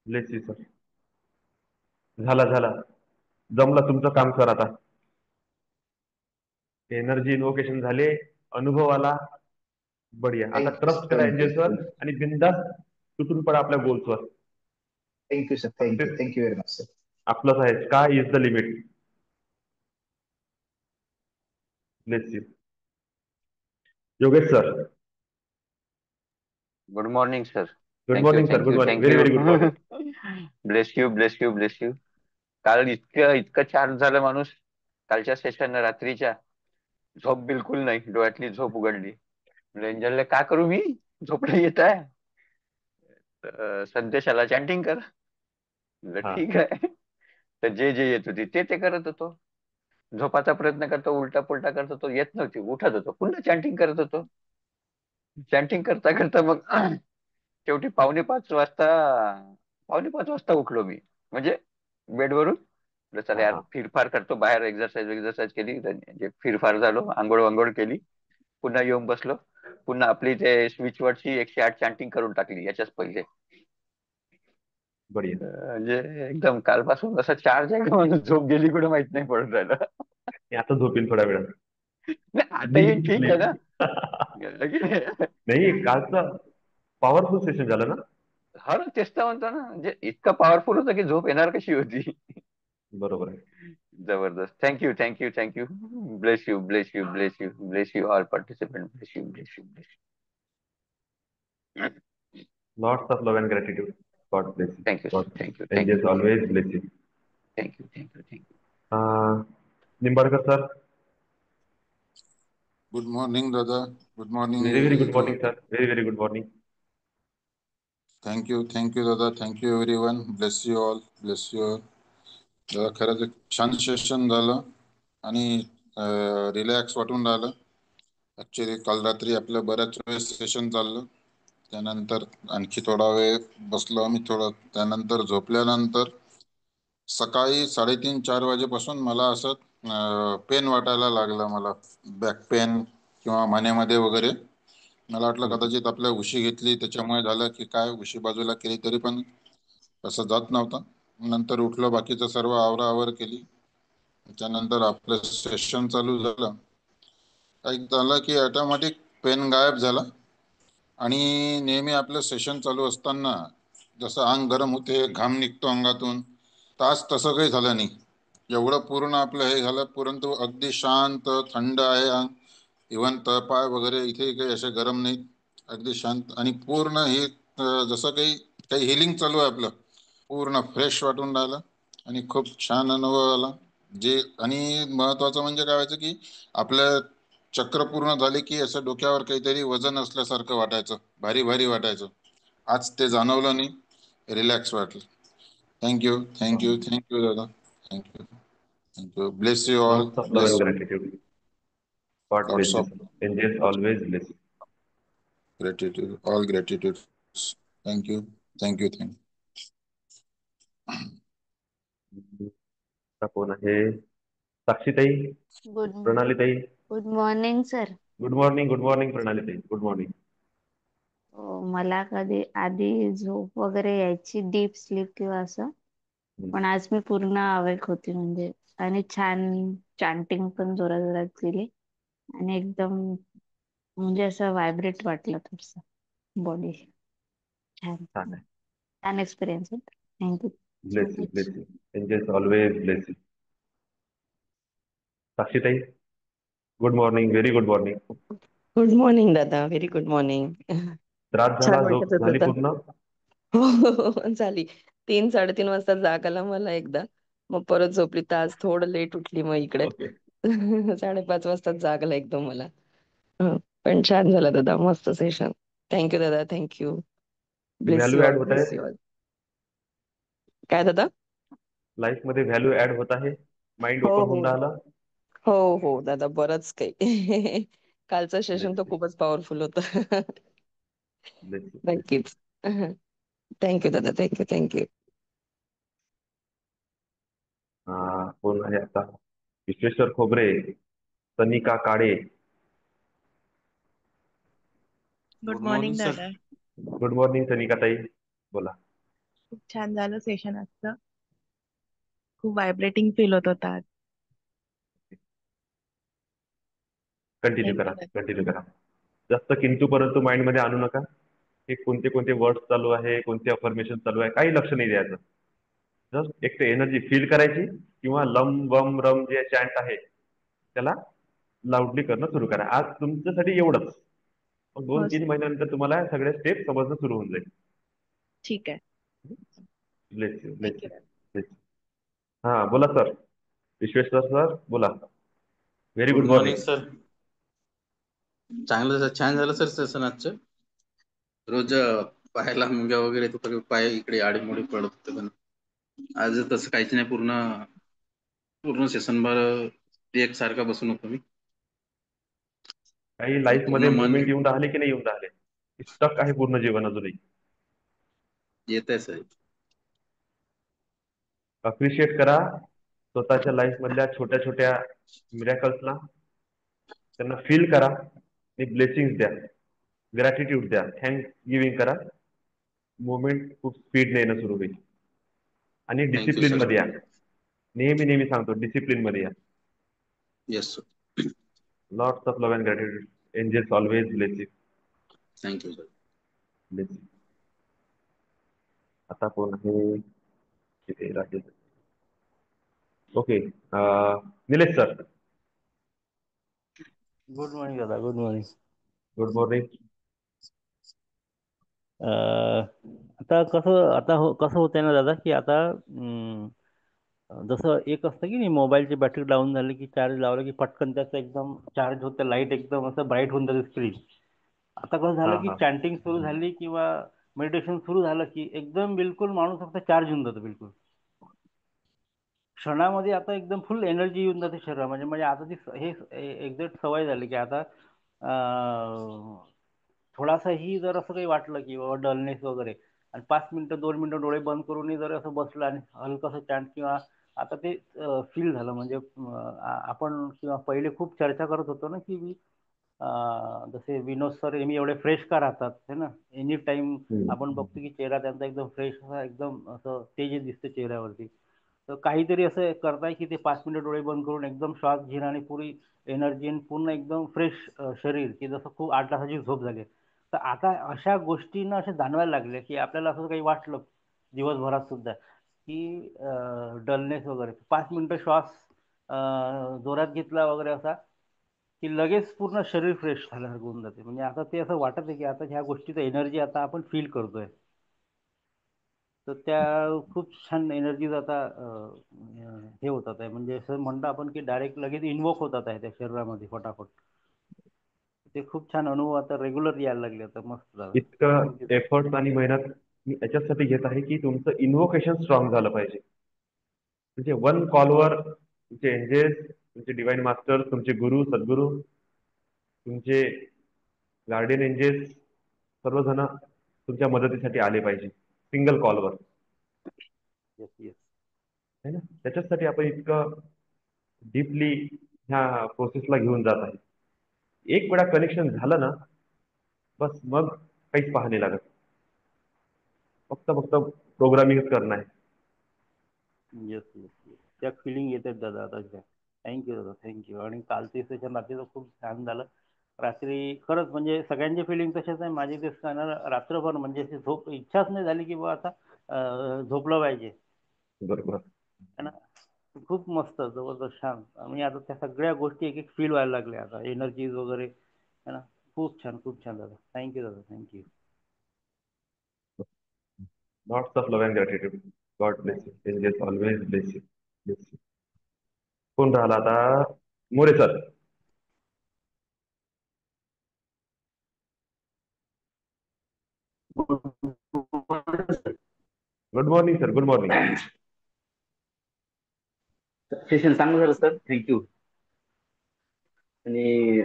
Bless you sir. झाला झाला, जमलं तुमचं काम सर. आता एनर्जी इन्व्होकेशन झाले, अनुभव आला, बढिया. आता
थँक्यू
ट्रस्ट करा
थँक्यू
एंजल्सवर आणि बिंदास तुटून पडा आपल्या गोल्सवर.
Thank you sir. Thank you
success
thank you very much sir.
आपलंच आहे. Sky is the limit. Bless you. Yogesh sir.
Good morning sir.
Good
thank you
morning sir. Good
thank you
morning. Very
thank you.
Very good morning.
Bless you bless you bless you. काल इतकं इतकं छान झालं माणूस. कालच्या session रात्रीच्या झोप बिलकुल नाही, डोळ्यातली झोप उघडली. रेंजरला का करू मी, झोप नाही येत आहे. संदेशाला चॅन्टिंग कर. म्हणलं
हा.
ठीक आहे. तर जे जे येत होती ते ते करत होतो. झोपाचा प्रयत्न करतो, उलटा पुलटा करत होतो, येत नव्हती. उठत होतो, पुन्हा चॅन्टिंग करत होतो. चॅन्टिंग करता करता मग शेवटी 4:45 वाजता, 4:45 वाजता उठलो मी. म्हणजे बेडवरून. म्हटलं चला
हा
यार
हा.
फिरफार करतो बाहेर, एक्झरसाईज केली, जे फिरफार झालो, आंघोळ वांघोळ केली. पुन्हा येऊन बसलो, पुन्हा आपली ते स्विचवरची 108 चॅन्टिंग करून टाकली याच्याच पहिले.
बढिया.
म्हणजे एकदम कालपासून असं चार्ज आहे का म्हणून झोप गेली कुठे माहित नाही पडून राहिलं.
मी आता झोपेन थोड्या वेळात.
नाही, आता
डीप
हे ठीक आहे ना.
स्लीप. नाही, कालचं पॉवरफुल सेशन झालं ना.
हा ना, तेच तर म्हणतो ना, म्हणजे इतकं पॉवरफुल होतं की झोप येणार कशी होती.
बरोबर आहे.
जबरदस्त. Thank you thank you thank you. Bless you bless you bless you bless you all participant. Bless you bless you bless you.
Lots of love and gratitude. God bless you.
Thank you
God
thank you thank you
angels always bless you.
Thank you thank you thank you.
Nimbalkar sir.
Good morning, Dada. Good morning,
very very good morning
everyone.
Sir. Very very good morning.
Thank you, Dada. Thank you, everyone. Bless you all. Bless you all. दादा खरंच एक छान session झालं आणि relax वाटून राहिलं. Actually काल रात्री आपलं बऱ्याच वेळ सेशन चाललं, त्यानंतर आणखी थोडा वेळ बसलो आम्ही. त्यानंतर झोपल्यानंतर सकाळी 3:30-4 वाजेपासून मला असं पेन वाटायला लागला, मला बॅक पेन किंवा मानेमध्ये वगैरे. मला वाटलं कदाचित आपल्या उशी घेतली त्याच्यामुळे झालं की काय, उशी बाजूला केली तरी पण असं जात नव्हतं. नंतर उठलो, बाकीचं सर्व आवराआवर केली, त्याच्यानंतर आपलं सेशन चालू झालं. एक झालं की ऑटोमॅटिक पेन गायब झाला आणि नेहमी आपलं सेशन चालू असताना जसं अंग गरम होते, घाम निघतो अंगातून, तास तसं काही झालं नाही. एवढं पूर्ण आपलं हे झालं, परंतु अगदी शांत थंड आहे अंग. इव्हन तळपाय वगैरे इथे काही असे गरम नाहीत, अगदी शांत आणि पूर्ण हे जसं काही काही हिलिंग चालू आहे आपलं. पूर्ण फ्रेश वाटून राहिलं आणि खूप छान अनुभव आला. जे आणि महत्वाचं म्हणजे काय व्हायचं की आपलं चक्र पूर्ण झाले की असं डोक्यावर काहीतरी वजन असल्यासारखं वाटायचं, भारी भारी वाटायचं. आज ते जाणवलं नाही, रिलॅक्स वाटलं. थँक्यू थँक्यू थँक्यू दादा. Thank you thank you. Bless you all.
Lots of love
bless
and
you.
gratitude. God bless
lots
you
of
sir. Angels always bless you.
Gratitude, all gratitude. Thank you thank you thank you.
आता कोण आहे? साक्षीताई,
good
प्रणालीताई.
Good morning sir.
Good morning प्रणालीताई. Good morning.
मला कधी आधी झोप वगैरे यायची, डीप स्लीप किंवा असं, पण आज मी पूर्ण अवेक होती म्हणजे. आणि छान चांटिंग पण जोरात जोरात केली आणि एकदम म्हणजे असं व्हायब्रेट वाटलं थोडस बॉडी. छान
छान आहे.
छान एक्सपिरियन्स होता. Thank you so
bless you
much.
Bless you. Angels always bless you. साक्षीताई, good morning. Very good morning.
Good morning दादा. Very good morning.
त्रास
छान
झाला,
वाटत
झोप
होत
झाली
होता.
पूर्ण?
हो हो, हो, झाली. 3-3:30 वाजता जाग आला मला एकदा, मग परत झोपली तर आज थोडं लेट उठली मग इकडे.
ओके.
5:30 वाजता जागला एकदम मला. हं, पण छान झालं दादा, मस्त सेशन. थँक्यू दादा, thank you. Bless
value
you
add
all,
होत
ब्लेस
आहेत.
You all. काय दादा?
लाईफ मध्ये व्हॅल्यू ऍड होत आहे. माइंड
हो
ओपन
हो
होऊन राहिलं.
हो हो दादा, बरंच काही. कालचं सेशन तर खूपच पॉवरफुल होतं.
Bless you bless you.
नक्कीच. थँक्यू दादा, थँक्यू थँक्यू.
कोण आहे आता? Vishweshwar Khobare, Sanika Kale.
Good
good
morning
morning sir.
दादा.
गुड मॉर्निंग सनिका ताई, बोला.
खूप छान झालं सेशन आजचं. खूप व्हायब्रेटिंग फील होत होता आज.
कंटिन्यू
थँक्यू
करा,
दादा.
कंटिन्यू करा. जास्त किंतु परंतु माइंड मध्ये आणू नका. हे कोणते कोणते वर्ड चालू आहे, कोणते अफर्मेशन चालू आहे, काही लक्ष नाही द्यायचं. जस्ट एक एनर्जी फील करायची किंवा लम वम रम जे चॅन्ट आहे त्याला लाऊडली करणं सुरू करा. आज तुमच्यासाठी एवढंच. मग
हो
2-3
सर.
महिन्यानंतर तुम्हाला सगळे स्टेप समजणं सुरू होऊन जाईल.
ठीक आहे.
Bless you bless
thank you
you
दादा.
Bless you. हा बोला सर. विश्वेश्वर सर बोला. Very
good
good
morning
morning.
Sir. छान झालं सर सेशन आजचं. रोज पायाला मुंग्या वगैरे येत होतं, पाय इकडे आडीमोडी पडत होते, पण आज तसं काहीच नाही. पूर्ण पूर्ण सेशन भर एकसारखा बसून होतो मी.
काही लाईफ
पूर्ण
मध्ये
मन
मुवमेंट येऊन राहिले की नाही येऊन राहिले? स्टक आहे पूर्ण जीवन अजूनही.
येत आहे सर.
अप्रिशिएट करा स्वतःच्या लाईफ मधल्या छोट्या छोट्या मिरॅकल्सला. त्यांना फील करा. ब्लेसिंग द्या, ग्रॅटिट्यूड द्या, थँक्स गिव्हिंग करा. मुवमेंट खूप स्पीडने येणं सुरू होईल. आणि
थँक्यू
डिसिप्लिन
सर.
मध्ये या. नेहमी सांगतो, डिसिप्लिन मध्ये या.
Yes sir.
Lots of love and gratitude. Angels always bless you.
Thank you sir.
Bless you. आता कोण आहे तिथे? Rajesh. Okay, Nilesh sir.
Good morning दादा. Good morning.
Good morning.
आता कसं होतंय ना दादा, की आता जसं एक असतं की नाही, मोबाईलची बॅटरी डाऊन झाली की चार्ज लावला की पटकन त्याचं एकदम चार्ज होतं, लाईट एकदम असं ब्राईट होऊन जाते स्क्रीन. आता कसं
हा
झालं की
हा
चॅन्टिंग सुरू झाली किंवा मेडिटेशन सुरू झालं की एकदम बिलकुल माणूस फक्त चार्ज होऊन जातो बिलकुल. क्षणामध्ये आता एकदम फुल एनर्जी येऊन जाते शरीरामध्ये. म्हणजे आता ती हे एक्झॅक्ट सवय झाली की आता थोडासाही जर असं काही वाटलं की बाबा डलनेस वगैरे, आणि 5 मिनिटं 2 मिनिटं डोळे बंद करूनही जर असं बसलं आणि हलकंसं चॅन्ट, किंवा आता ते फील झालं. म्हणजे आपण किंवा पहिले खूप चर्चा करत होतो ना की जसे विनोद सर एमी एवढे फ्रेश का राहतात है ना, एनी टाइम आपण बघतो की चेहरा त्यांचा एकदम फ्रेश, एकदम असं तेज दिसतं चेहऱ्यावरती. तर काहीतरी असं करताय की ते 5 मिनिटं डोळे बंद करून एकदम श्वास घेणं आणि पुरी एनर्जी आणि पूर्ण एकदम फ्रेश शरीर, की जसं खूप 8 तासाची झोप झाली. तर आता अशा गोष्टींना अशा जाणवायला लागल्या की आपल्याला असं काही वाटलं दिवसभरात सुद्धा की डलनेस वगैरे, 5 मिनिटं श्वास जोरात घेतला वगैरे असा की लगेच पूर्ण शरीर फ्रेश झाल्यासारखं होऊन जाते. म्हणजे आता ते असं वाटत आहे की आता ह्या गोष्टीचा एनर्जी आता आपण फील करतोय. तर त्या खूप छान एनर्जीज आता हे होतात आहे. म्हणजे असं म्हणतो आपण की डायरेक्ट लगेच इन्वोक होतात आहे त्या शरीरामध्ये फटाफट. ते खूप छान अनुभव आता रेग्युलर यायला लागले. आता मस्त झालं.
इतकं
थँक्यू.
एफर्ट आणि मेहनत मी याच्यासाठी घेत आहे की तुमचं इन्व्होकेशन स्ट्रॉंग झालं पाहिजे. म्हणजे वन कॉलवर तुमचे एंजेल्स, तुमचे डिवाइन मास्टर, तुमचे गुरु सद्गुरू, तुमचे गार्डियन एंजेल्स, सर्वजण तुमच्या मदतीसाठी आले पाहिजे सिंगल कॉलवर,
येस येस.
है ना. त्याच्यासाठी आपण इतकं डीपली ह्या प्रोसेसला घेऊन जात आहे. एक वेळा कनेक्शन झालं ना, बस मग काहीच पाहणे लागत. फक्त प्रोग्रामिंग करणं आहे.
Yes yes yes. त्या फिलिंग येतात दादा आता त्या. थँक्यू दादा, थँक्यू. आणि कालचे सेशन रात्रीचं खूप छान झालं. रात्री खरंच म्हणजे सगळ्यांचे फिलिंग तसेच आहे. माझी तेच करणार रात्रभर म्हणजे अशी झोप इच्छाच नाही झाली की बा आता झोपलं पाहिजे
बरोबर.
है ना. खूप मस्त जबरदस्त छान. म्हणजे आता त्या सगळ्या गोष्टी एक एक फील व्हायला लागल्या आता, एनर्जीज वगैरे है ना. खूप छान, खूप छान दादा. थँक्यू दादा, thank you.
Lots of love and gratitude. God bless you. Angels always bless you. Bless you. कोण राहिला आता? More sir. Good morning sir. Good morning.
Session चांगलं झालं सर. थँक्यू. आणि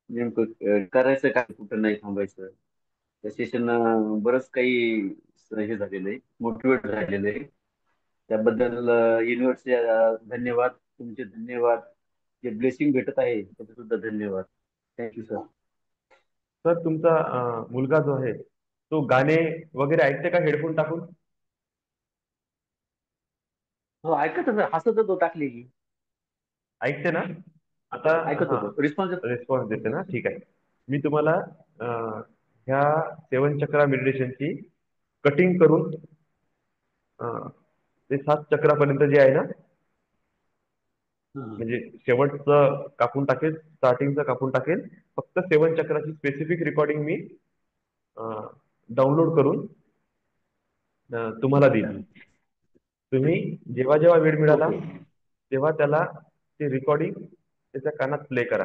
नेमकं करायचं काय, कुठं नाही थांबायचं. त्या सेशन बरंच काही हे झालेलं आहे, मोटिवेट झालेलं आहे. त्याबद्दल युनिव्हर्सिटी धन्यवाद, तुमचे धन्यवाद. जे ब्लेसिंग भेटत आहे त्याचे सुद्धा धन्यवाद. Thank you sir.
सर तुमचा मुलगा जो आहे तो गाणे वगैरे ऐकते का हेडफोन टाकून?
हो ऐकत सर, हसत होतो टाकली की.
ऐकते ना आता?
ऐकत
हा,
होतो. रिस्पॉन्स.
रिस्पॉन्स देते ना. ठीक आहे. मी तुम्हाला ह्या 7 चक्रा मेडिटेशनची कटिंग करून ते 7 चक्रापर्यंत जे आहे ना, म्हणजे शेवटचं कापून टाकेल, स्टार्टिंगचं कापून टाकेल. फक्त 7 चक्राची स्पेसिफिक रेकॉर्डिंग मी डाउनलोड करून तुम्हाला देईल. तुम्ही जेव्हा जेव्हा वेळ मिळाला
ओके.
तेव्हा त्याला ते रेकॉर्डिंग त्याच्या कानात प्ले करा.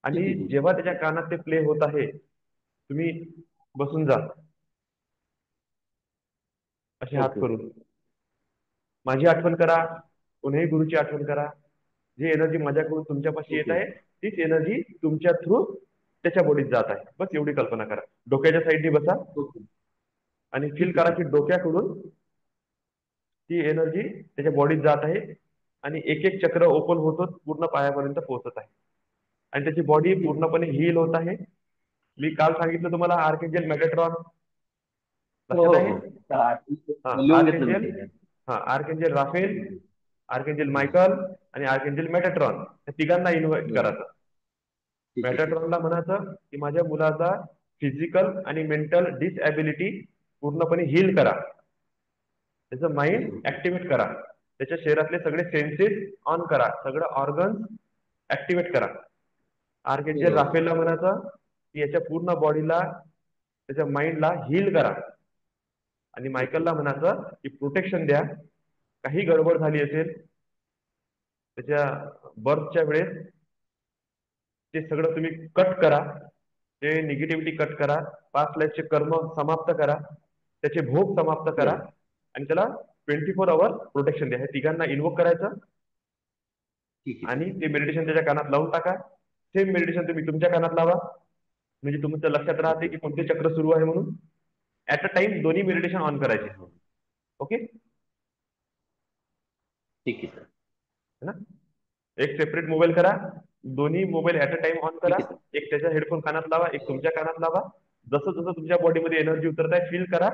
आणि
ठीक आहे, ठीक आहे.
जेव्हा त्याच्या कानात ते प्ले होत आहे, तुम्ही बसून जा असे हात
ओके.
करून. माझी आठवण करा, कोणीही गुरुची आठवण करा. जी एनर्जी माझ्याकडून तुमच्यापाशी येत
ओके.
आहे तीच एनर्जी तुमच्या थ्रू त्याच्या बॉडीत जात आहे. बस एवढी कल्पना करा. डोक्याच्या साईडने बसा
ओके.
आणि फील
ठीक आहे,
करा
ठीक
की डोक्याकडून ती एनर्जी त्याच्या बॉडीत जात आहे आणि एक एक चक्र ओपन होत पूर्ण पायापर्यंत पोहोचत आहे आणि त्याची बॉडी पूर्णपणे हील होत आहे. मी काल सांगितलं तुम्हाला आर्केंजल मेगाट्रॉन
हो
लक्षात
हो
आहे.
हो
हा
लिहून घेतलं मी
आर्केंजल,
ते.
हा आर्केंजल राफेल, आर्केंजल मायकल आणि आर्केंजल मेटाट्रॉन या तिघांना इन्व्हाइट करायचं.
ठीक आहे.
मेटाट्रॉनला म्हणायचं की माझ्या मुलाचा फिजिकल आणि मेंटल डिसएबिलिटी पूर्णपणे हील करा, त्याचं माइंड ऍक्टिव्हेट करा, त्याच्या शरीरातले सगळे सेन्सेस ऑन करा, सगळं ऑर्गन्स ऍक्टिव्हेट करा. आर्केंजल राफेलला म्हणायचं की याच्या पूर्ण बॉडीला, त्याच्या माइंडला हील करा. आणि मायकलला म्हणायचं की प्रोटेक्शन द्या, काही गडबड झाली असेल त्याच्या बर्थच्या वेळेस ते सगळं तुम्ही कट करा, ते निगेटिव्हिटी कट करा, पास्ट लाईफचे कर्म समाप्त करा, त्याचे भोग समाप्त करा आणि त्याला 24 आवर प्रोटेक्शन द्या. हे तिघांना इन्व्होक करायचं आणि ते मेडिटेशन त्याच्या कानात लावून टाका. सेम मेडिटेशन तुम्ही तुमच्या कानात लावा, म्हणजे तुमच्या लक्षात राहते की कोणते चक्र सुरू आहे म्हणून. ऍट अ टाइम दोन्ही मेडिटेशन ऑन करायचे. ओके,
ठीक आहे सर.
है ना. एक सेपरेट मोबाईल करा, दोन्ही mobile at a time on करा.
ठीक आहे सर.
एक त्याच्या हेडफोन कानात लावा, एक तुमच्या कानात लावा. जसं जसं तुमच्या बॉडीमध्ये एनर्जी उतरत आहे फील करा,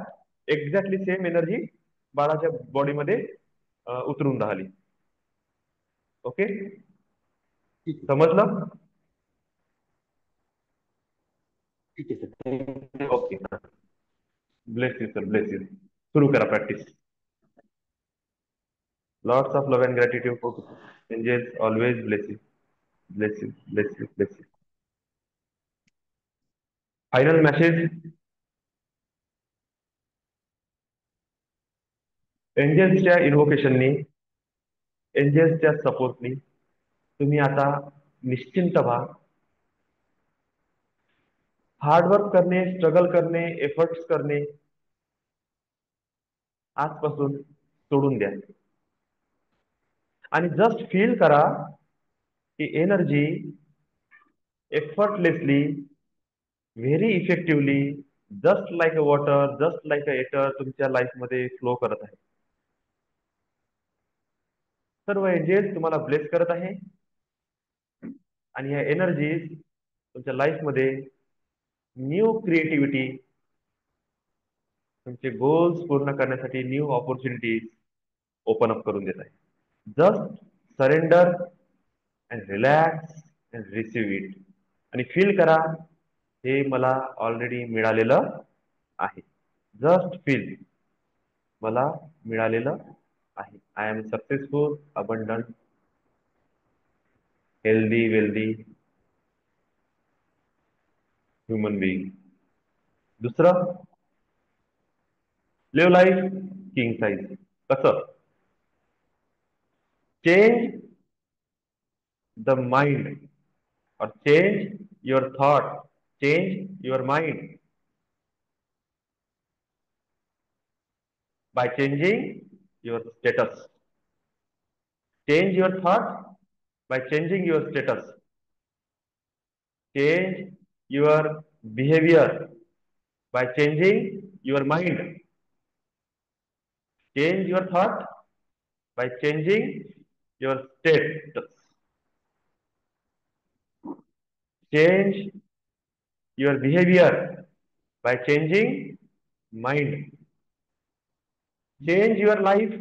एक्झॅक्टली सेम एनर्जी बाळाच्या बॉडीमध्ये उतरून राहिली. ओके, समजलं?
ठीक आहे sir.
Okay, bless you sir, bless you. सुरू करा practice. Lots of love and gratitude for angels. Always bless you, bless you, bless you, bless you. Final message. एंजल्सच्या इन्व्होकेशननी, एंजल्सच्या सपोर्टनी तुम्ही आता निश्चिंत व्हा. हार्डवर्क करणे, स्ट्रगल करणे, एफर्ट्स करणे आजपासून सोडून द्या आणि जस्ट फील करा की energy effortlessly, very effectively, just like a water, just like a eater तुमच्या लाईफमध्ये फ्लो करत आहे. सर्व एंजल्स तुम्हाला ब्लेस करत आहे आणि ह्या एनर्जीज तुमच्या लाईफमध्ये न्यू क्रिएटिव्हिटी, तुमचे गोल्स पूर्ण करण्यासाठी न्यू ऑपॉर्च्युनिटीज ओपन अप करून देत आहे. Just surrender and relax and receive it आणि फील करा हे मला ऑलरेडी मिळालेलं आहे. जस्ट फील मला मिळालेलं आहे. I am successful, abundant, healthy, wealthy human being. दुसरं, लिव्ह लाईफ किंग साइज. कसं? Change the mind or change your thought, change your mind by changing your status. Change your thought by changing your status. Change your behavior by changing your mind. Change your thought by changing your status. Change your behavior by changing mind. Change your life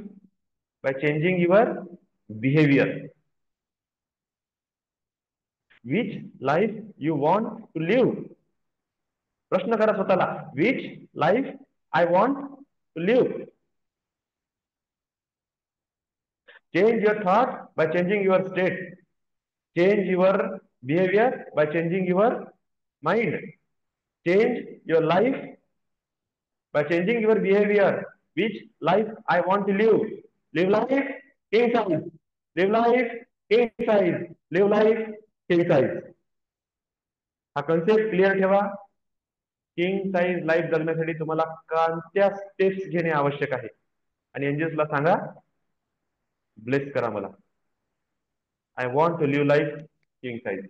by changing your behavior. Which life you want to live? प्रश्न करा स्वतःला, which life I want to live. Change your thought by changing your state. Change your behavior by changing your mind. Change your life by changing your behavior. Which life I want to live? Live life king size. Live life king size. Live life king size. हा concept clear ठेवा. King size life जगण्यासाठी तुम्हाला कोणत्या steps घेणे आवश्यक आहे आणि एंजल्सला सांगा ब्लेस करा मला. I want to live life king size.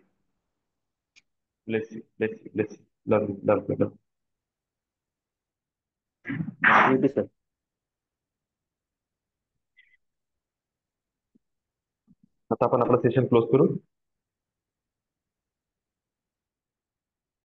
Bless you, bless you, bless you. Love you, love you, love.
Thank you sir.
आता आपण आपलं सेशन क्लोज करू.